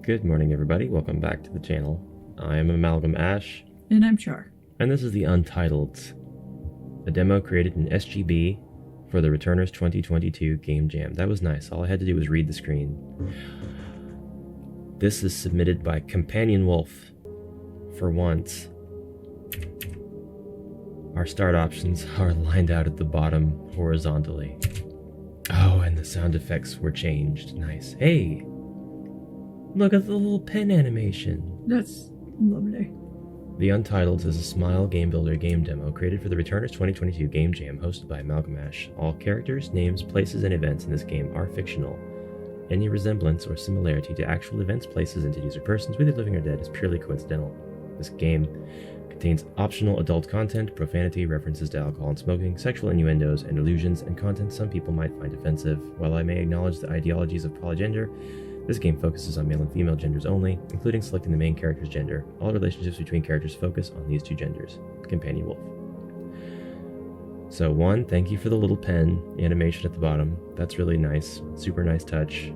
Good morning, everybody. Welcome back to the channel. I am AmalgamAsh. And I'm Char. And this is the Untitleds, a demo created in SGB for the Returners 2022 Game Jam. That was nice. All I had to do was read the screen. This is submitted by Companion Wolf. For once, our start options are lined out at the bottom horizontally. Oh, and the sound effects were changed. Nice. Hey! Look at the little pen animation. That's lovely. The Untitleds is a Smile game builder game demo created for the Returners 2022 Game Jam hosted by AmalgamAsh. All characters, names, places, and events in this game are fictional. Any resemblance or similarity to actual events, places, entities, or persons, whether living or dead, is purely coincidental. This game contains optional adult content, profanity, references to alcohol and smoking, sexual innuendos, and allusions, and content some people might find offensive. While I may acknowledge the ideologies of polygender, this game focuses on male and female genders only, including selecting the main character's gender. All relationships between characters focus on these two genders. Companion Wolf. So one, thank you for the little pen animation at the bottom. That's really nice. Super nice touch.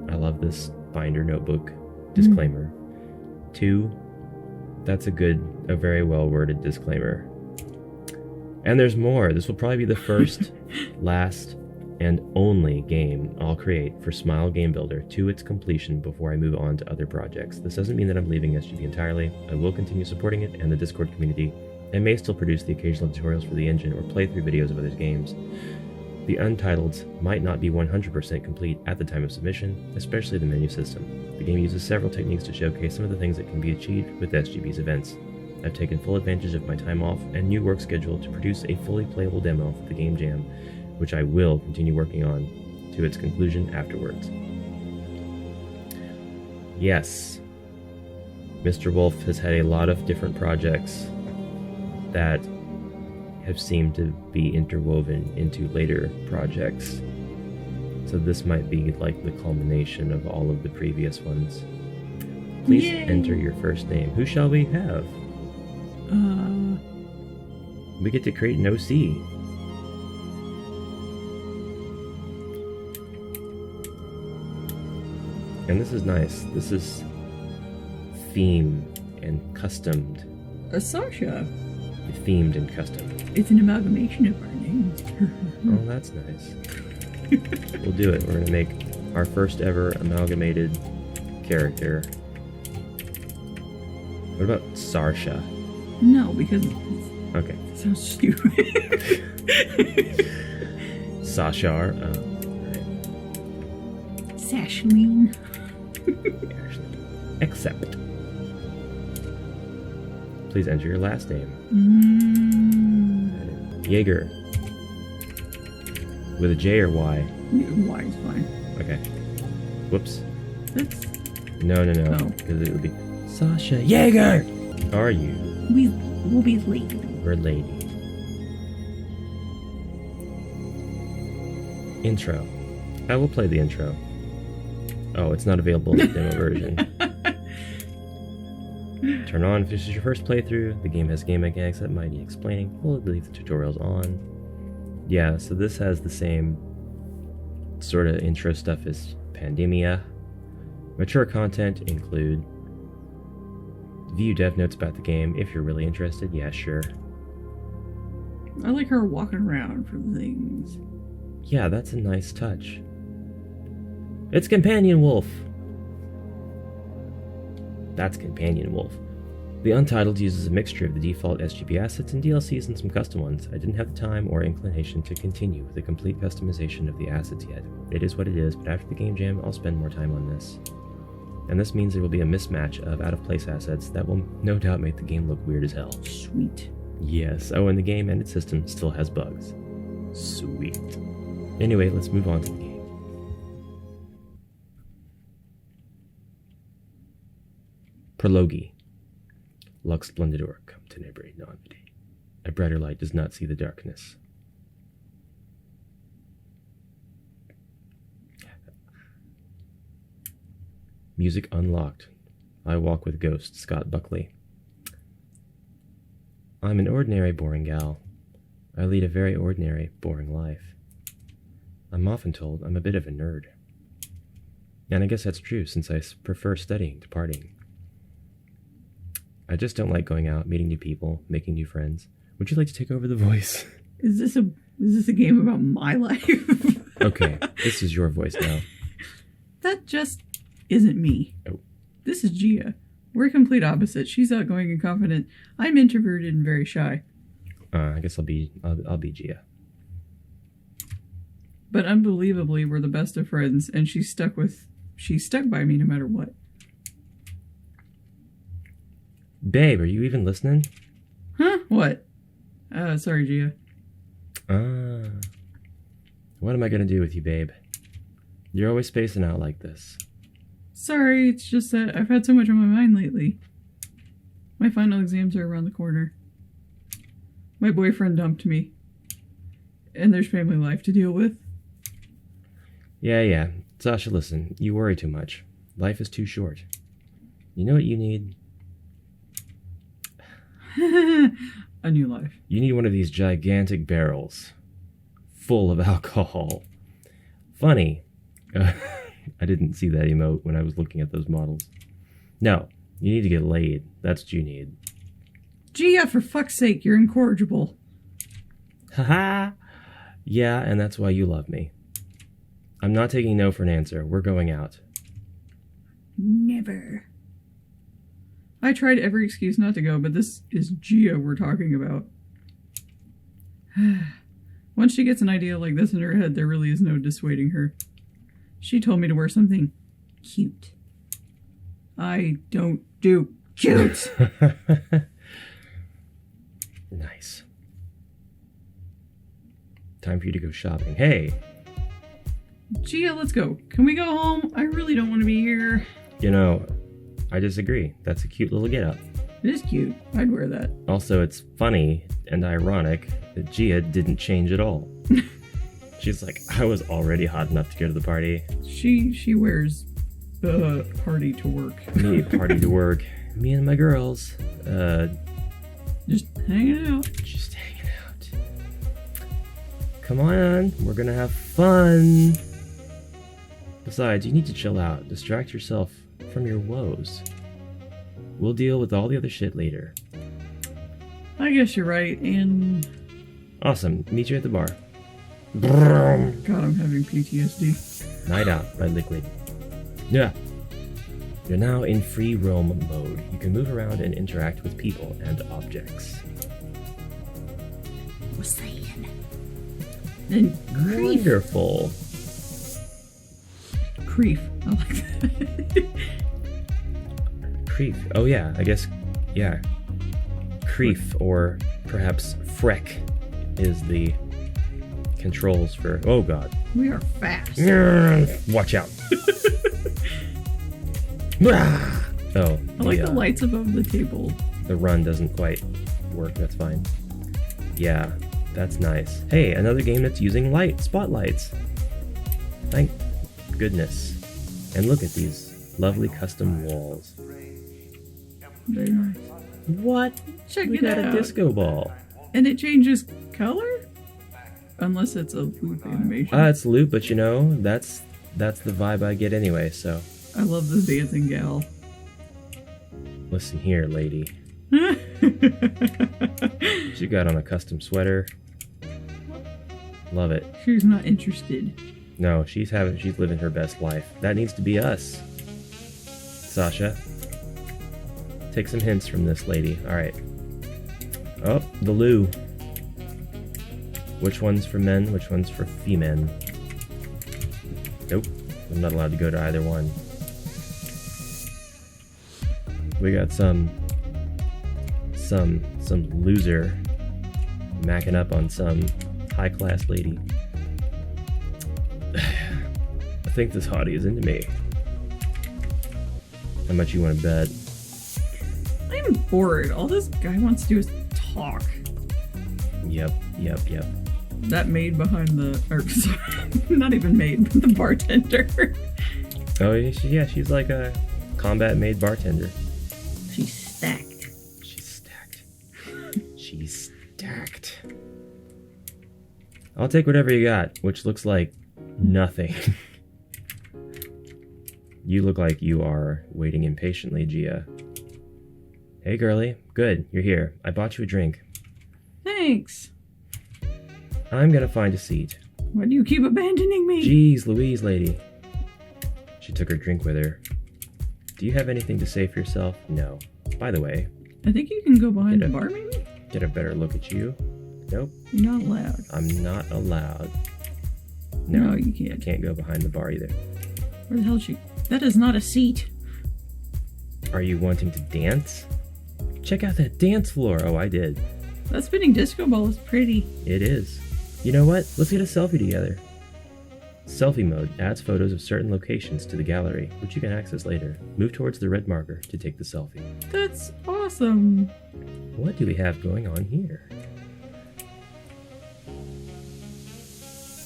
I love this binder notebook disclaimer. Two, that's a very well worded disclaimer. And there's more. This will probably be the first, last, and only game I'll create for Smile Game Builder to its completion before I move on to other projects. This doesn't mean that I'm leaving SGB entirely. I will continue supporting it and the Discord community, and may still produce the occasional tutorials for the engine or playthrough videos of others' games. The Untitleds might not be 100% complete at the time of submission, especially the menu system. The game uses several techniques to showcase some of the things that can be achieved with SGB's events. I've taken full advantage of my time off and new work schedule to produce a fully playable demo for the Game Jam, which I will continue working on to its conclusion afterwards. Yes, Mr. Wolf has had a lot of different projects that have seemed to be interwoven into later projects. So this might be like the culmination of all of the previous ones. Please enter your first name. Who shall we have? We get to create an OC. And this is nice. This is themed and customed. Sasha. Themed and custom. It's an amalgamation of our names. Oh, that's nice. We'll do it. We're going to make our first ever amalgamated character. What about Sarsha? No, because okay. It sounds stupid. Sashar. Sashleen. Accept. Please enter your last name. Jaeger. With a J or Y? Y is fine. Okay. Whoops. That's... No. Oh. Because it would be Sasha Jaeger! How are you? We'll be lady. We're lady. Intro. I will play the intro. Oh, it's not available in the demo version. Turn on if this is your first playthrough. The game has game mechanics that might need explaining. We'll leave the tutorials on. Yeah, so this has the same sort of intro stuff as Pandemia. Mature content include view dev notes about the game if you're really interested. Yeah, sure. I like her walking around for things. Yeah, that's a nice touch. It's Companion Wolf! That's Companion Wolf. The Untitled uses a mixture of the default SGB assets and DLCs and some custom ones. I didn't have the time or inclination to continue with the complete customization of the assets yet. It is what it is, but after the Game Jam, I'll spend more time on this. And this means there will be a mismatch of out-of-place assets that will no doubt make the game look weird as hell. Sweet. Yes, oh, and the game and its system still has bugs. Sweet. Anyway, let's move on to the game. Prologue. Lux splendidor, come tenebrae non vide. A brighter light does not see the darkness. Music unlocked. I walk with ghosts, Scott Buckley. I'm an ordinary, boring gal. I lead a very ordinary, boring life. I'm often told I'm a bit of a nerd. And I guess that's true, since I prefer studying to partying. I just don't like going out, meeting new people, making new friends. Would you like to take over the voice? Is this a game about my life? Okay, this is your voice now. That just isn't me. Oh. This is Gia. We're complete opposites. She's outgoing and confident. I'm introverted and very shy. I guess I'll be Gia. But unbelievably, we're the best of friends, and she's stuck by me no matter what. Babe, are you even listening? Huh? What? Sorry, Gia. What am I gonna do with you, babe? You're always spacing out like this. Sorry, it's just that I've had so much on my mind lately. My final exams are around the corner. My boyfriend dumped me. And there's family life to deal with. Yeah. Sasha, listen, you worry too much. Life is too short. You know what you need? A new life. You need one of these gigantic barrels. Full of alcohol. Funny. I didn't see that emote when I was looking at those models. No, you need to get laid. That's what you need. Gia, for fuck's sake, you're incorrigible. Haha. Yeah, and that's why you love me. I'm not taking no for an answer. We're going out. Never. I tried every excuse not to go, but this is Gia we're talking about. Once she gets an idea like this in her head, there really is no dissuading her. She told me to wear something cute. I don't do cute! Nice. Time for you to go shopping. Hey! Gia, let's go. Can we go home? I really don't want to be here. You know, I disagree. That's a cute little get-up. It is cute. I'd wear that. Also, it's funny and ironic that Gia didn't change at all. She's like, I was already hot enough to go to the party. She wears party to work. Me, party to work. Me and my girls. Just hanging out. Just hanging out. Come on, we're gonna have fun. Besides, you need to chill out. Distract yourself from your woes. We'll deal with all the other shit later. I guess you're right, and... Awesome. Meet you at the bar. God, I'm having PTSD. Night out, Red Liquid. Yeah. You're now in free roam mode. You can move around and interact with people and objects. What's saying? And Wonderful. Creef. I like that. Creef. Oh yeah, I guess, yeah. Creef, or perhaps Freck, is the controls for... Oh god. We are fast. Watch out. Oh. I like the lights above the table. The run doesn't quite work, that's fine. Yeah, that's nice. Hey, another game that's using spotlights. Thank goodness. And look at these lovely custom walls. Very nice. What? Check We it got out. a disco ball. And it changes color? Unless it's a loop animation. It's loop, but you know, that's the vibe I get anyway, so. I love the dancing gal. Listen here, lady. She got on a custom sweater. Love it. She's not interested. No, she's living her best life. That needs to be us. Sasha. Take some hints from this lady. Alright. Oh, the loo. Which one's for men? Which one's for female? Nope. I'm not allowed to go to either one. We got some loser macking up on some high-class lady. I think this hottie is into me. How much you want to bet? I'm bored. All this guy wants to do is talk. Yep. That maid behind the... Or, sorry, not even maid, but the bartender. Oh, yeah, she's like a combat maid bartender. She's stacked. She's stacked. I'll take whatever you got, which looks like nothing. You look like you are waiting impatiently, Gia. Hey, girlie. Good, you're here. I bought you a drink. Thanks. I'm gonna find a seat. Why do you keep abandoning me? Jeez Louise, lady. She took her drink with her. Do you have anything to say for yourself? No. By the way... I think you can go behind the bar, maybe? Get a better look at you. Nope. You're not allowed. I'm not allowed. No, you can't. I can't go behind the bar either. Where the hell is she? That is not a seat. Are you wanting to dance? Check out that dance floor. Oh, I did. That spinning disco ball is pretty. It is. You know what? Let's get a selfie together. Selfie Mode adds photos of certain locations to the gallery, which you can access later. Move towards the red marker to take the selfie. That's awesome. What do we have going on here?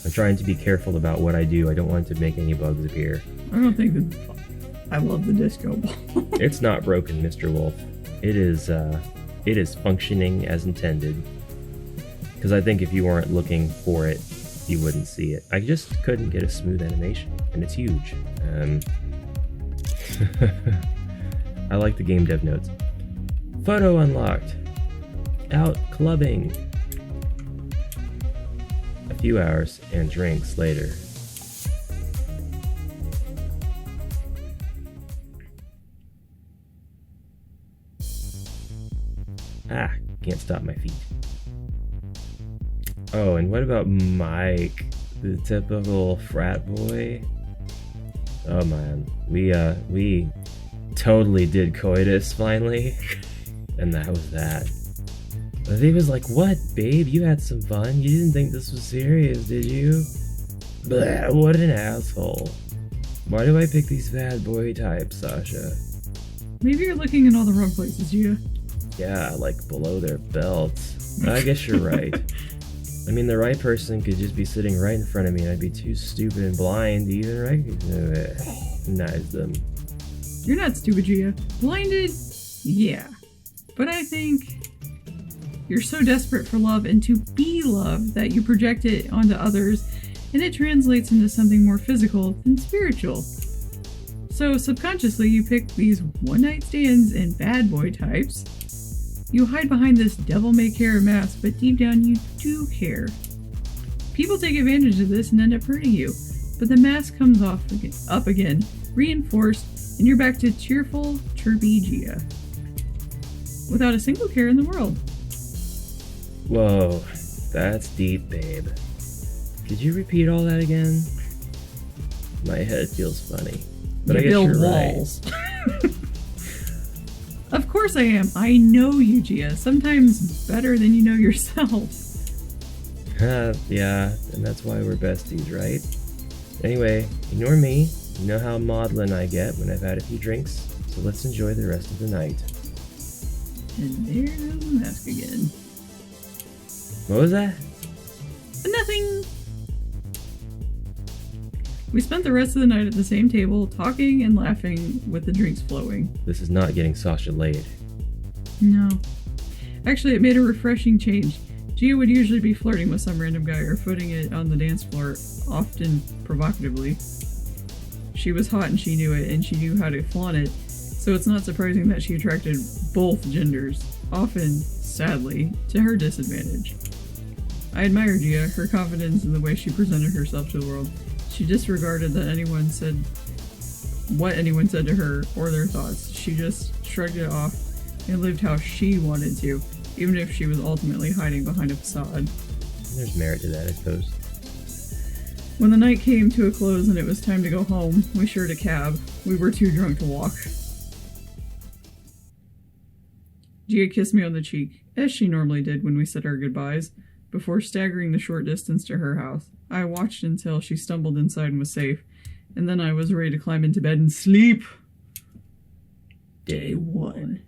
I'm trying to be careful about what I do. I don't want to make any bugs appear. I don't think that... I love the disco ball. It's not broken, Mr. Wolf. It is functioning as intended. Because I think if you weren't looking for it, you wouldn't see it. I just couldn't get a smooth animation, and it's huge. I like the game dev notes. Photo unlocked. Out clubbing. A few hours and drinks later. Ah, can't stop my feet. Oh, and what about Mike, the typical frat boy? Oh man, we totally did coitus finally, and that was that. But he was like, "What, babe? You had some fun. You didn't think this was serious, did you?" Blah, what an asshole. Why do I pick these bad boy types, Sasha? Maybe you're looking in all the wrong places, Gia. Yeah, like below their belts. I guess you're right. I mean, the right person could just be sitting right in front of me and I'd be too stupid and blind to even recognize them. You're not stupid, Gia. Blinded? Yeah. But I think you're so desperate for love and to be loved that you project it onto others and it translates into something more physical than spiritual. So subconsciously you pick these one-night stands and bad boy types. You hide behind this devil-may-care mask, but deep down you do care. People take advantage of this and end up hurting you, but the mask comes up again, reinforced, and you're back to cheerful, chirpy Gia. Without a single care in the world. Whoa, that's deep, babe. Could you repeat all that again? My head feels funny, but I guess you're walls. Right. Of course I am. I know you, Gia. Sometimes better than you know yourself. Yeah, and that's why we're besties, right? Anyway, ignore me. You know how maudlin I get when I've had a few drinks, so let's enjoy the rest of the night. And there goes the mask again. What was that? Nothing. We spent the rest of the night at the same table, talking and laughing with the drinks flowing. This is not getting Sasha laid. No. Actually, it made a refreshing change. Gia would usually be flirting with some random guy or footing it on the dance floor, often provocatively. She was hot and she knew it, and she knew how to flaunt it, so it's not surprising that she attracted both genders, often, sadly, to her disadvantage. I admire Gia, her confidence in the way she presented herself to the world. She disregarded what anyone said to her or their thoughts. She just shrugged it off and lived how she wanted to, even if she was ultimately hiding behind a facade. There's merit to that, I suppose. When the night came to a close and it was time to go home, we shared a cab. We were too drunk to walk. Gia kissed me on the cheek, as she normally did when we said our goodbyes, before staggering the short distance to her house. I watched until she stumbled inside and was safe, and then I was ready to climb into bed and sleep. Day 1.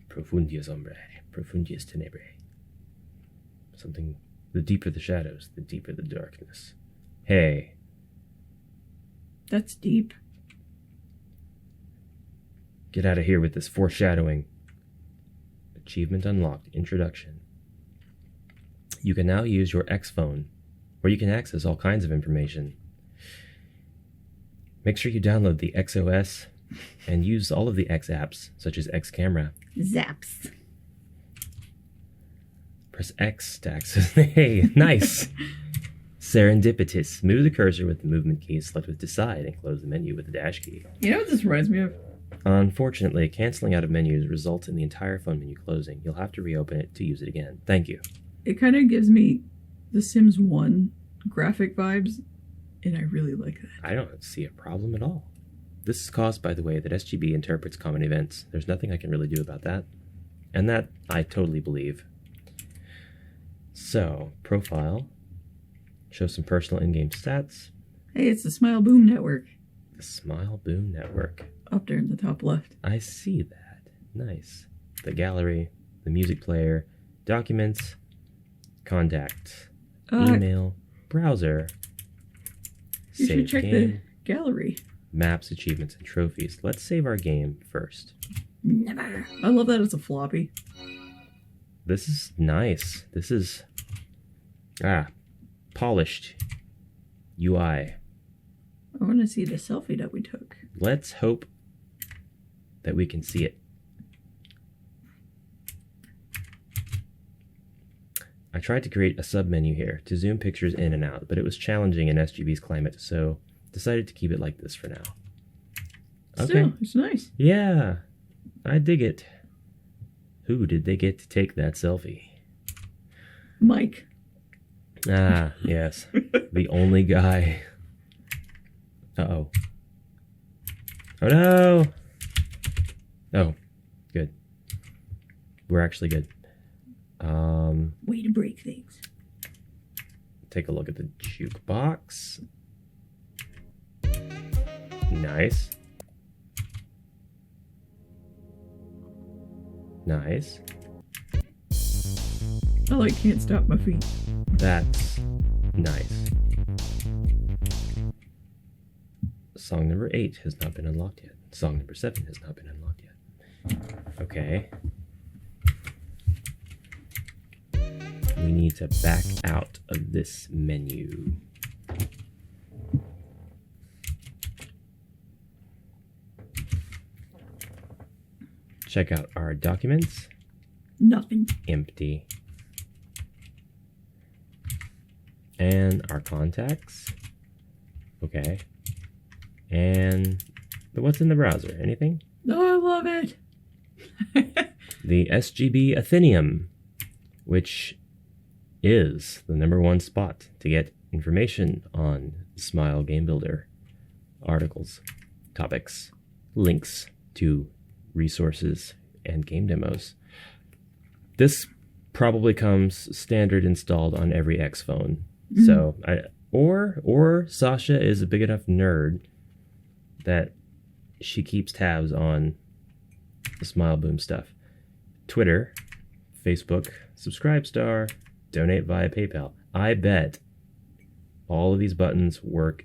Profundius ombre, profundius tenebrae. Something, the deeper the shadows, the deeper the darkness. Hey. That's deep. Get out of here with this foreshadowing. Achievement unlocked. Introduction. You can now use your X phone, where you can access all kinds of information. Make sure you download the XOS and use all of the X apps, such as X Camera. Zaps. Press X to access. Hey, nice. Serendipitous. Move the cursor with the movement key, select with decide, and close the menu with the dash key. You know what this reminds me of? Unfortunately, canceling out of menus results in the entire phone menu closing. You'll have to reopen it to use it again. Thank you. It kind of gives me the Sims 1 graphic vibes, and I really like that. I don't see a problem at all. This is caused by the way that SGB interprets common events. There's nothing I can really do about that. And that I totally believe. So, profile. Show some personal in-game stats. Hey, it's the Smile Boom Network. The Smile Boom Network. Up there in the top left. I see that. Nice. The gallery, the music player, documents, contacts, email, browser, you save should check game, the gallery. maps, achievements, and trophies. Let's save our game first. Never. I love that it's a floppy. This is nice. This is polished UI. I want to see the selfie that we took. Let's hope that we can see it. I tried to create a submenu here to zoom pictures in and out, but it was challenging in SGB's climate, so decided to keep it like this for now. Okay. Still, it's nice. Yeah, I dig it. Who did they get to take that selfie? Mike. Ah, yes. The only guy. Uh-oh. Oh, no! Oh, good. We're actually good. Way to break things. Take a look at the jukebox. Nice. Nice. I like Can't Stop My Feet. That's nice. Song number 8 has not been unlocked yet. Song number 7 has not been unlocked yet. Okay. We need to back out of this menu. Check out our documents. Nothing. Empty. And our contacts. Okay. And what's in the browser? Anything? Oh, I love it. The SGB Athenium, which is the #1 spot to get information on Smile Game Builder, articles, topics, links to resources, and game demos. This probably comes standard installed on every X phone. Mm-hmm. So, or Sasha is a big enough nerd that she keeps tabs on the Smile Boom stuff. Twitter, Facebook, Subscribestar, donate via PayPal. I bet all of these buttons work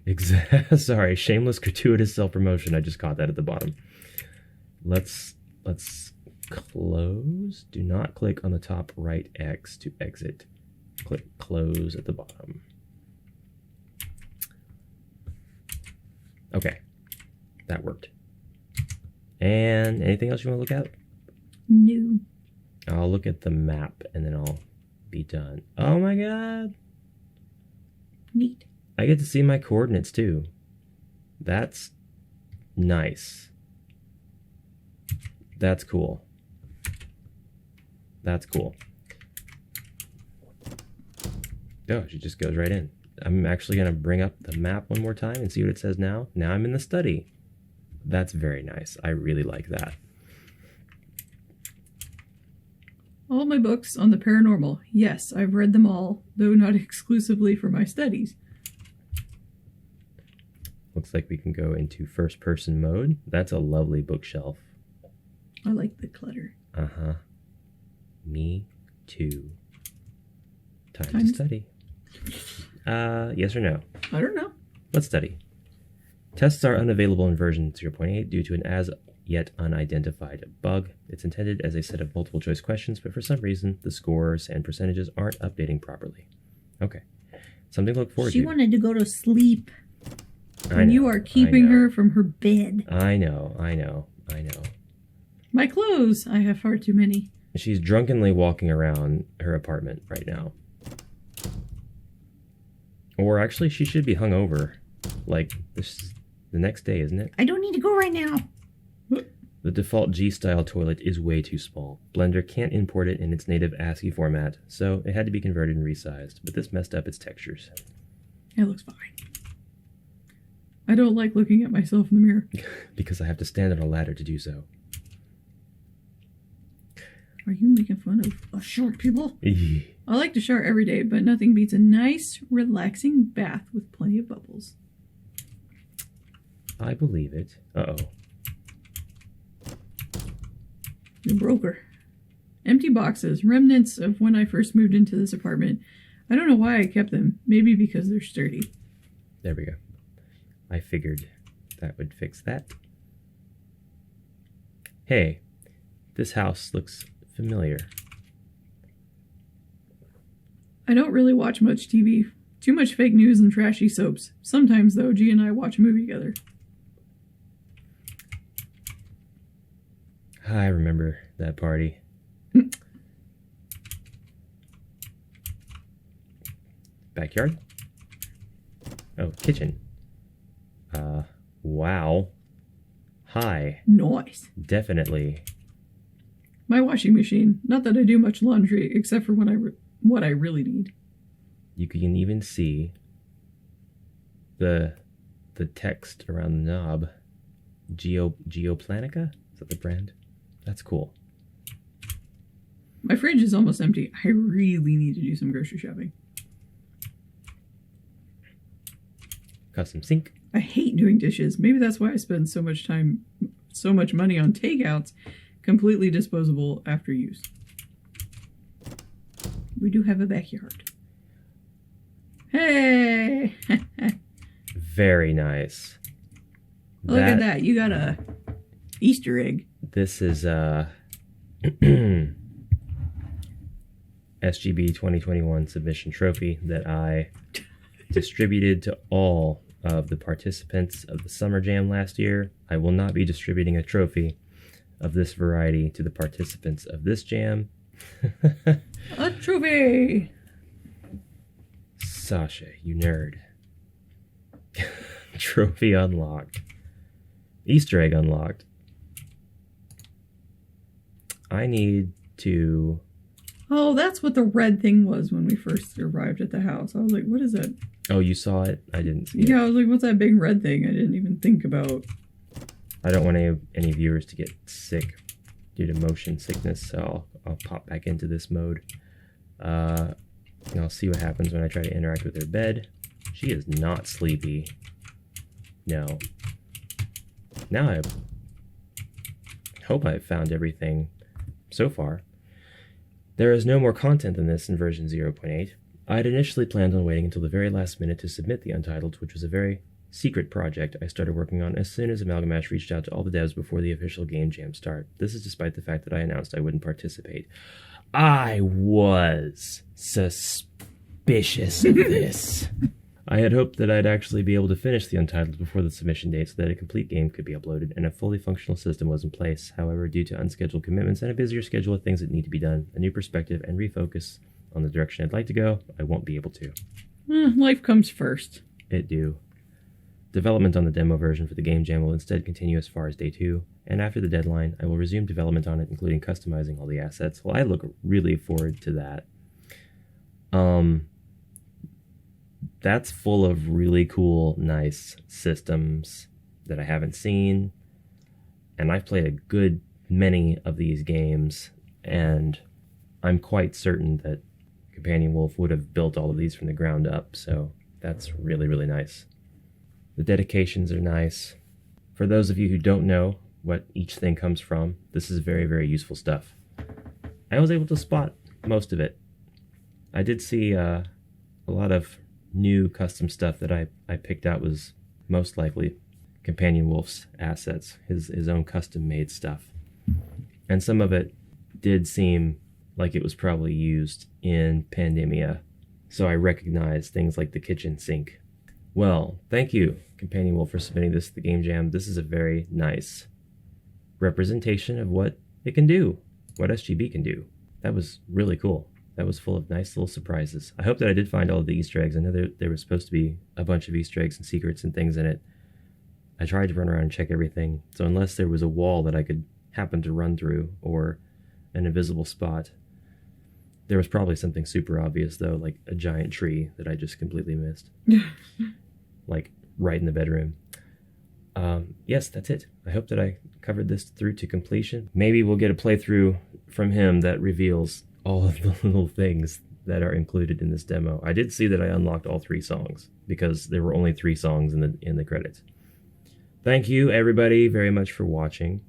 sorry, shameless gratuitous self-promotion. I just caught that at the bottom. Let's close. Do not click on the top right X to exit. Click close at the bottom. Okay, that worked. And anything else you want to look at? No. I'll look at the map and then I'll be done. Oh my god. Neat. I get to see my coordinates too. That's nice. That's cool. That's cool. Oh, she just goes right in. I'm actually going to bring up the map one more time and see what it says now. Now I'm in the study. That's very nice. I really like that. All my books on the paranormal. Yes, I've read them all, though not exclusively for my studies. Looks like we can go into first-person mode. That's a lovely bookshelf. I like the clutter. Uh-huh. Me too. Time to study. Yes or no? I don't know. Let's study. Tests are unavailable in version 0.8 due to an as-yet unidentified bug. It's intended as a set of multiple-choice questions, but for some reason, the scores and percentages aren't updating properly. Okay. Something to look forward to. She wanted to go to sleep. I And know, you are keeping I know. her from her bed. I know. My clothes. I have far too many. She's drunkenly walking around her apartment right now. Or actually, she should be hungover. Like, this is the next day, isn't it? I don't need to go right now. The default G-style toilet is way too small. Blender can't import it in its native ASCII format, so it had to be converted and resized, but this messed up its textures. It looks fine. I don't like looking at myself in the mirror. Because I have to stand on a ladder to do so. Are you making fun of short people? I I like to shower every day, but nothing beats a nice, relaxing bath with plenty of bubbles. believe it. Uh-oh. You broke her. Empty boxes, remnants of when I first moved into this apartment. I don't know why I kept them. Maybe because they're sturdy. There we go. I figured that would fix that. Hey, this house looks familiar. I don't really watch much TV. Too much fake news and trashy soaps. Sometimes, though, G and I watch a movie together. I remember that party. Backyard? Oh, kitchen. Wow. Hi. Nice. Definitely. My washing machine. Not that I do much laundry, except for when what I really need. You can even see the text around the knob. Geoplanica? Is that the brand? That's cool. My fridge is almost empty. I really need to do some grocery shopping. Custom sink. I hate doing dishes. Maybe that's why I spend so much money on takeouts, completely disposable after use. We do have a backyard. Hey! Very nice. Look at that. You got a Easter egg. This is SGB2021 submission trophy that I distributed to all of the participants of the Summer Jam last year. I will not be distributing a trophy of this variety to the participants of this jam. A trophy! Sasha, you nerd. Trophy unlocked. Easter egg unlocked. I need to... Oh, that's what the red thing was when we first arrived at the house. I was like, what is that? Oh, you saw it? I didn't see it. Yeah, I was like, what's that big red thing? I didn't even think about. I don't want any viewers to get sick due to motion sickness, so I'll pop back into this mode. And I'll see what happens when I try to interact with her bed. She is not sleepy. No. Now I hope I've found everything so far. There is no more content than this in version 0.8. I had initially planned on waiting until the very last minute to submit the Untitleds, which was a very secret project I started working on as soon as AmalgamAsh reached out to all the devs before the official game jam start. This is despite the fact that I announced I wouldn't participate. I was suspicious of this. I had hoped that I'd actually be able to finish the Untitled before the submission date so that a complete game could be uploaded and a fully functional system was in place. However, due to unscheduled commitments and a busier schedule of things that need to be done, a new perspective, and refocus on the direction I'd like to go, I won't be able to. Life comes first. It do. Development on the demo version for the game jam will instead continue as far as day 2, and after the deadline, I will resume development on it, including customizing all the assets. Well, I look really forward to that. That's full of really cool, nice systems that I haven't seen, and I've played a good many of these games, and I'm quite certain that Companion Wolf would have built all of these from the ground up, so that's really, really nice. The dedications are nice. For those of you who don't know what each thing comes from, this is very, very useful stuff. I was able to spot most of it. I did see a lot of new custom stuff that I picked out was most likely Companion Wolf's assets, his own custom-made stuff. And some of it did seem like it was probably used in Pandemia, so I recognized things like the kitchen sink. Well, thank you, Companion Wolf, for submitting this to the Game Jam. This is a very nice representation of what it can do, what SGB can do. That was really cool. That was full of nice little surprises. I hope that I did find all of the Easter eggs. I know there was supposed to be a bunch of Easter eggs and secrets and things in it. I tried to run around and check everything, so unless there was a wall that I could happen to run through or an invisible spot, there was probably something super obvious, though, like a giant tree that I just completely missed. Like right in the bedroom. Yes, that's it. I hope that I covered this through to completion. Maybe we'll get a playthrough from him that reveals all of the little things that are included in this demo. I did see that I unlocked all 3 songs because there were only 3 songs in the credits. Thank you, everybody, very much for watching.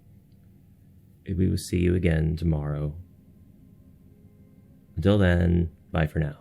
We will see you again tomorrow. Until then, bye for now.